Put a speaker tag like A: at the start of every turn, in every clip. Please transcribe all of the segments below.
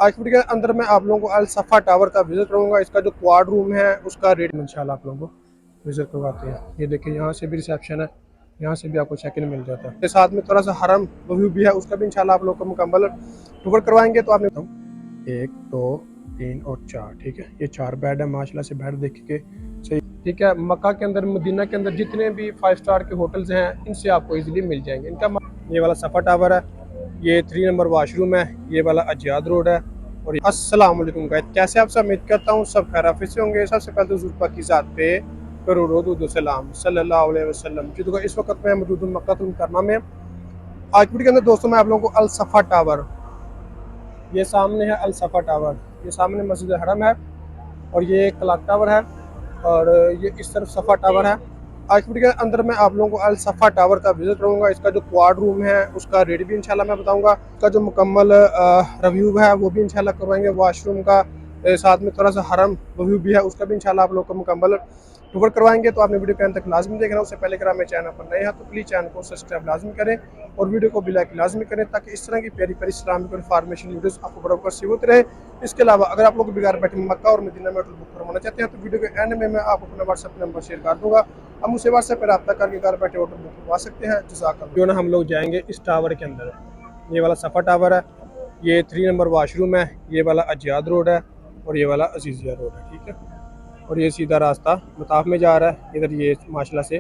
A: आज वीडियो के अंदर मैं आप लोगों को अल सफ़ा टावर का विजिट करूंगा। इसका जो क्वाड रूम है उसका रेट इंशाल्लाह आप लोगों को विजिट करवाते हैं। ये देखिए यहाँ से भी रिसेप्शन है, यहाँ से भी आपको चेक इन मिल जाता है। इसके साथ में थोड़ा सा हरम व्यू भी है, उसका भी इंशाल्लाह आप लोग को मुकम्मल टूर करवाएंगे। तो आपने 1 2 3 और 4 ठीक है, ये 4 बेड है माशाल्लाह से। बेड देख के सही ठीक है। मक्का के अंदर, मदीना के अंदर जितने भी 5 स्टार के होटल्स हैं इनसे आपको इजीली मिल जाएंगे। इनका ये वाला सफ़ा टावर है, ये 3 नंबर वाशरूम है, ये वाला अजियाद रोड है। और अस्सलाम वालेकुम गाइस, कैसे आप सब? उम्मीद करता हूँ सब खैरियत से होंगे। सबसे पहले तो ज़ुल्फा की ज़ात पे करोड़ों सलाम सल्लल्लाहु अलैहि वसल्लम। जो इस वक्त मैं मौजूद हूँ मक्का मुकर्रमा में। आज वीडियो के अंदर दोस्तों मैं आप लोगों को अल सफ़ा टावर, ये सामने है अल सफ़ा टावर, ये सामने मस्जिद हरम है और ये क्लॉक टावर है और ये इस तरफ सफ़ा टावर है। आज वीडियो के अंदर मैं आप लोगों को अल सफ़ा टावर का विजिट करूंगा। इसका जो क्वाड रूम है उसका रेट भी इंशाल्लाह मैं बताऊंगा। इसका जो मुकम्मल रिव्यू है वो भी इंशाल्लाह करवाएंगे। वॉशरूम का साथ में थोड़ा सा हरम रिव्यू भी है, उसका भी इंशाल्लाह आप लोग को मुकम्मल टूर करवाएंगे। तो आपने वीडियो के अंत तक लाजमी देखना। उससे पहले अगर आप मेरे चैनल पर नए हैं तो प्लीज़ चैनल को सब्सक्राइब लाजमी करें और वीडियो को लाइक लाजमी करें, ताकि इस तरह की प्यारी प्यारी इस्लामिक इन्फॉर्मेशन वीडियोस आपको बराबर सी होती रहे। इसके अलावा अगर आप लोग बिगाड़ बैठे मक्का और मदीना में होटल बुक करवाना चाहते हैं तो वीडियो के एंड में मैं आपको अपना व्हाट्सएप नंबर शेयर कर दूंगा। हम उसे व्हाट्सएप पर रब्ता करके घर बैठे होटल बुक करवा सकते हैं। जज़ाकल्लाह। जो ना हम लोग जाएंगे इस टावर के अंदर, ये वाला सफ़ा टावर है, ये 3 नंबर वाशरूम है, ये वाला अजियाद रोड है और ये वाला अजीज़िया रोड है, ठीक है। और ये सीधा रास्ता मताफ में जा रहा है। इधर ये माशाल्लाह से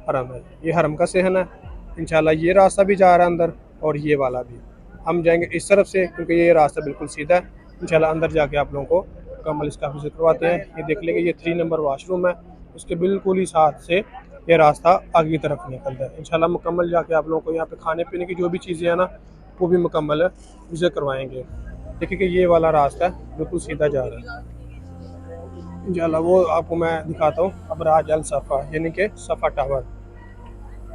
A: हरम है, ये हरम का सहन है। इंशाल्लाह ये रास्ता भी जा रहा है अंदर और ये वाला भी। हम जाएंगे इस तरफ से क्योंकि ये रास्ता बिल्कुल सीधा है। इंशाल्लाह अंदर जाके आप लोगों को मुकम्मल इसका विजिट करवाते हैं। ये देख लेंगे, ये 3 नंबर वाशरूम है, उसके बिल्कुल ही साथ से ये रास्ता आगे की तरफ निकलता है। इंशाल्लाह मुकम्मल जाके आप लोगों को यहाँ पे खाने पीने की जो भी चीज़ें हैं ना वो भी मुकम्मल विजिट करवाएंगे। देखिए कि ये वाला रास्ता है बिल्कुल सीधा जा रहा है। इंशाल्लाह वो आपको मैं दिखाता हूँ। अबराज अल सफ़ा यानी कि सफ़ा टावर,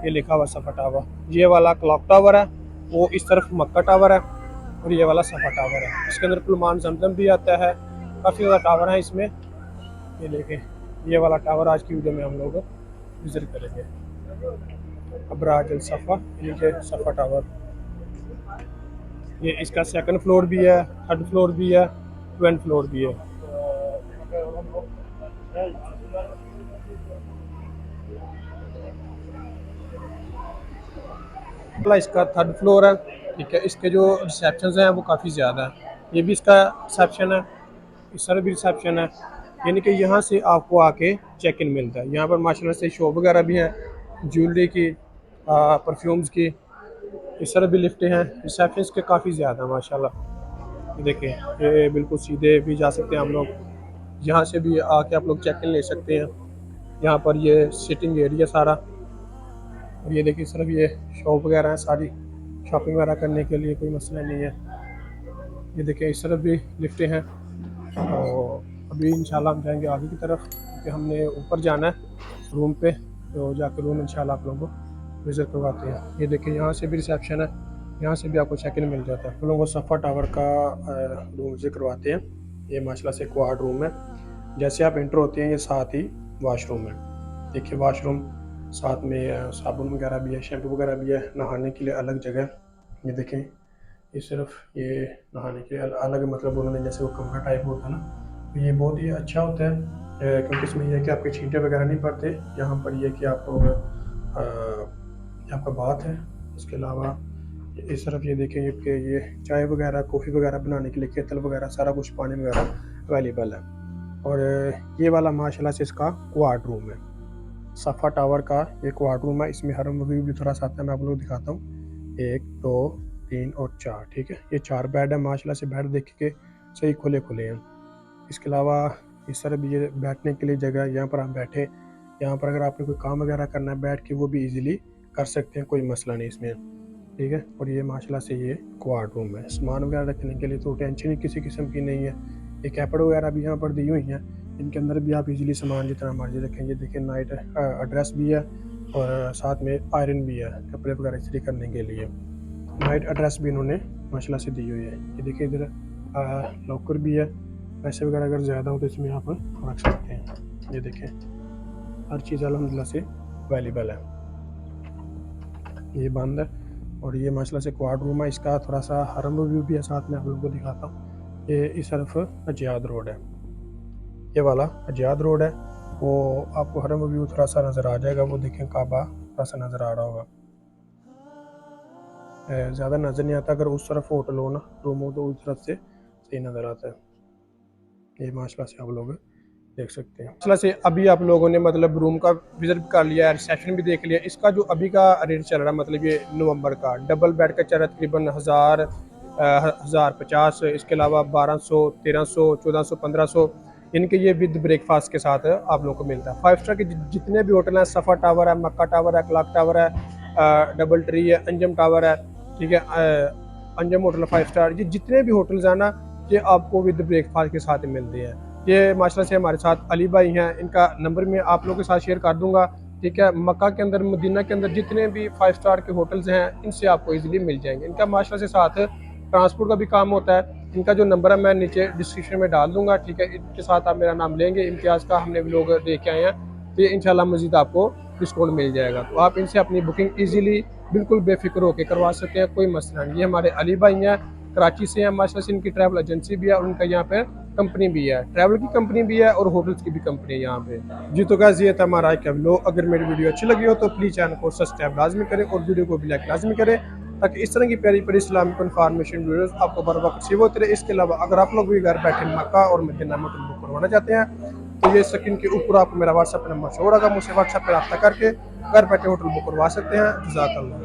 A: ये लिखा हुआ सफ़ा टावर। ये वाला क्लॉक टावर है, वो इस तरफ मक्का टावर है और ये वाला सफ़ा टावर है। इसके अंदर कुलमान जमजम भी आता है। काफ़ी ज़्यादा टावर है इसमें। ये देखें, ये वाला टावर आज की वीडियो में हम लोग विजिट करेंगे। अबराज अल सफ़ा यानी कि सफ़ा टावर। ये इसका सेकंड फ्लोर भी है, थर्ड फ्लोर भी है, 12 फ्लोर भी है। इसका थर्ड फ्लोर है, ठीक है। इसके जो रिसेप्शन हैं वो काफ़ी ज़्यादा है। ये भी इसका रिसेप्शन है, इस तरह भी रिसेप्शन है। यानी कि यहाँ से आपको आके चेक इन मिलता है। यहाँ पर माशाल्लाह से शॉप वगैरह भी हैं, ज्वेलरी की, परफ्यूम्स की। इस तरह भी लिफ्टें हैं। रिसेप्शन के काफ़ी ज़्यादा है माशाल्लाह। ये देखें, ये बिल्कुल सीधे भी जा सकते हैं हम लोग, यहाँ से भी आके आप लोग चेक इन ले सकते हैं। यहाँ पर ये सिटिंग एरिया सारा, और ये देखिए सिर्फ ये शॉप वगैरह है सारी, शॉपिंग वगैरह करने के लिए कोई मसला नहीं है। ये देखिए इस तरफ भी लिफ्टें हैं। और अभी इंशाल्लाह हम जाएंगे आगे की तरफ क्योंकि हमने ऊपर जाना है रूम पे। तो जाकर रूम इंशाल्लाह आप लोगों को विज़िट करवाते हैं। ये देखिए यहाँ से भी रिसेप्शन है, यहाँ से भी आपको चेक इन मिल जाता है। हम लोगों को सफ़ा टावर का रूम विज़िट करवाते हैं। ये माशाल्लाह से क्वाड रूम है। जैसे आप इंटर होते हैं ये साथ ही वाशरूम है। देखिए वाशरूम साथ में साबुन वगैरह भी है, शैम्पू वगैरह भी है, नहाने के लिए अलग जगह। ये देखें, ये सिर्फ ये नहाने के लिए अलग, मतलब उन्होंने जैसे वो कमरा टाइप होता है ना, तो ये बहुत ही अच्छा होता है क्योंकि इसमें यह है कि आपके छींटे वगैरह नहीं पड़ते। यहाँ पर यह कि आपको आपका बात है। इसके अलावा इस तरफ ये देखें कि ये चाय वगैरह, कॉफ़ी वगैरह बनाने के लिए केतल वगैरह सारा कुछ, पानी वगैरह अवेलेबल है। और ये वाला माशाल्लाह से इसका क्वाड रूम है, सफ़ा टावर का ये क्वाड रूम है। इसमें हरम व्यू भी थोड़ा सा आता है, मैं आप लोगों को दिखाता हूँ। 1 2 3 और 4 ठीक है, ये 4 बेड है माशाल्लाह से। बेड देख के सही खुले खुले हैं। इसके अलावा इस तरह भी ये बैठने के लिए जगह है, यहाँ पर आप बैठे, यहाँ पर अगर आपने कोई काम वगैरह करना है बैठ के वो भी इजीली कर सकते हैं, कोई मसला नहीं इसमें, ठीक है। और ये माशाल्लाह से ये क्वाड रूम है। सामान वगैरह रखने के लिए तो टेंशन ही किसी किस्म की नहीं है। ये कैपड़ वगैरह भी यहाँ पर दी हुई हैं, इनके अंदर भी आप इजीली सामान जितना मर्जी रखें। ये देखिए नाइट एड्रेस भी है और साथ में आयरन भी है कपड़े वगैरह इस्त्री करने के लिए। नाइट एड्रेस भी इन्होंने माशाल्लाह से दी हुई है। ये देखिए इधर लॉकर भी है, पैसे वगैरह अगर ज़्यादा हो तो इसमें आप रख सकते हैं। ये देखें हर चीज़ अल्हम्दुलिल्लाह से अवेलेबल है। ये बंद है और ये माशाल्लाह से क्वाड रूम है। इसका थोड़ा सा हरम व्यू भी है, साथ में आप लोगों को दिखाता हूँ। ये इस तरफ अजियाद रोड है, ये वाला अजियाद रोड है। वो आपको हरम व्यू थोड़ा सा नज़र आ जाएगा, वो देखें काबा थोड़ा सा नज़र आ रहा होगा, ज़्यादा नज़र नहीं आता। अगर उस तरफ होटल हो ना, रूम हो, तो उस तरफ से सही नज़र आता है। ये माशाल्लाह से आप लोग देख सकते हैं। माशाल्लाह से अभी आप लोगों ने मतलब रूम का विजिट भी कर लिया है, रिसेप्शन भी देख लिया। इसका जो अभी का रेट चल रहा है, मतलब ये नवंबर का डबल बेड का चल रहा है तकरीबन 1050, इसके अलावा 1200, 1300, 1400, 1500 इनके ये विद ब्रेकफास्ट के साथ आप लोगों को मिलता है। 5 स्टार के जितने भी होटल हैं, सफ़ा टावर है, मक्का टावर है, क्लॉक टावर है, डबल ट्री है, अंजम टावर है, ठीक है, अंजम होटल 5 स्टार, ये जितने भी होटल्स हैं ना, ये आपको विद ब्रेकफास्ट के साथ मिलते हैं। ये माशाल्लाह से हमारे साथ अली भाई हैं, इनका नंबर मैं आप लोगों के साथ शेयर कर दूंगा, ठीक है। मक्का के अंदर, मदीना के अंदर जितने भी 5 स्टार के होटल्स हैं, इनसे आपको इजीली मिल जाएंगे। इनका माशाल्लाह से साथ ट्रांसपोर्ट का भी काम होता है। इनका जो नंबर है मैं नीचे डिस्क्रिप्शन में डाल दूंगा, ठीक है। इनके साथ आप मेरा नाम लेंगे, इम्तियाज़ का हमने भी लोग देख के आए हैं, तो ये इंशाल्लाह मजीद आपको डिस्काउंट मिल जाएगा। तो आप इनसे अपनी बुकिंग ईजिली बिल्कुल बेफिक्र होकर करवा सकते हैं, कोई मसला नहीं। ये हमारे अली भाई हैं, कराची से हैं, माशाल्लाह से इनकी ट्रैवल एजेंसी भी है और उनका यहाँ पे कंपनी भी है, ट्रैवल की कंपनी भी है और होटल्स की भी कंपनी है यहाँ पे। जी तो गाइस ये था हमारा आज का व्लॉग। अगर मेरी वीडियो अच्छी लगी हो तो प्लीज़ चैनल को सब्सक्राइब लाजमी करें और वीडियो को भी लाइक लाजमी करें, ताकि इस तरह की प्यारी प्यारी इस्लामिक इन्फॉर्मेशन वीडियोस आपको बर वक्त रिसीव होते रहे। इसके अलावा अगर आप लोग भी घर बैठे मक्का और मदीना में होटल बुक करवाना चाहते हैं, तो ये स्क्रीन के ऊपर आपको मेरा व्हाट्सएप नंबर शो होगा, मुझसे व्हाट्सएप पर रब्ता करके घर बैठे होटल बुक करवा सकते हैं। जज़ाकल्लाह।